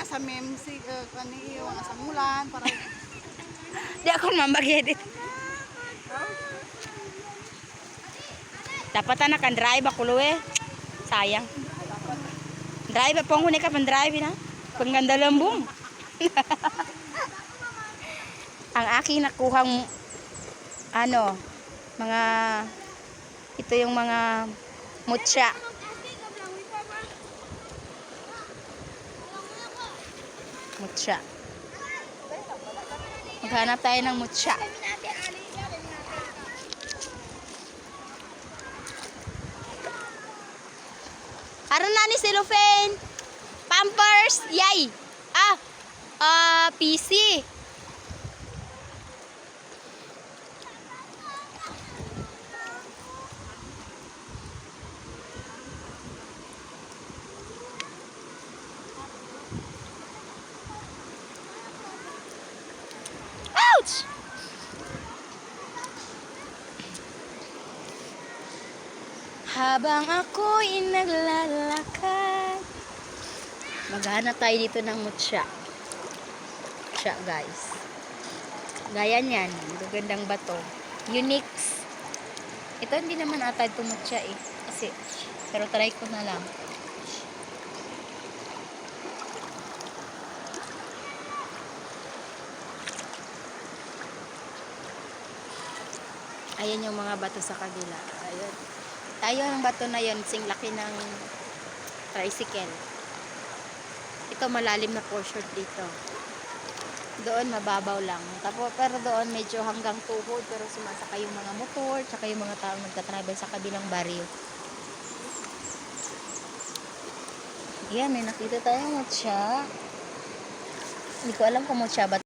sa memsi kani yung sa mulan para Di ako mamagedit. Dapat na kan drive ako luwe. Sayang. Drive pa ngune ka pan drive na. Pangganda lambong. Ang aking nakuhang ano, mga ito yung mga mutya. Mutya. Maghanap tayo ng mutya. Aron na ni cellophane. Pampers, yay. PC. Ouch! Habang ako'y naglalakad, maghanap tayo dito ng mutya. Mutya, guys. Gaya niyan, magagandang bato. Unix. Ito hindi naman ata ito mutya eh. Kasi, pero try ko na lang. Ayan yung mga bato sa kabila. Ayun. Tayo ang bato na yun, sing laki ng tricycle. Ito malalim na portion dito. Doon mababaw lang. Tapos, pero doon medyo hanggang tuhod, pero sumasakay yung mga motor, tsaka yung mga taong nagtatravel sa kabilang baryo. Ayan, may nakita tayong mutya. Hindi ko alam kung mutya ba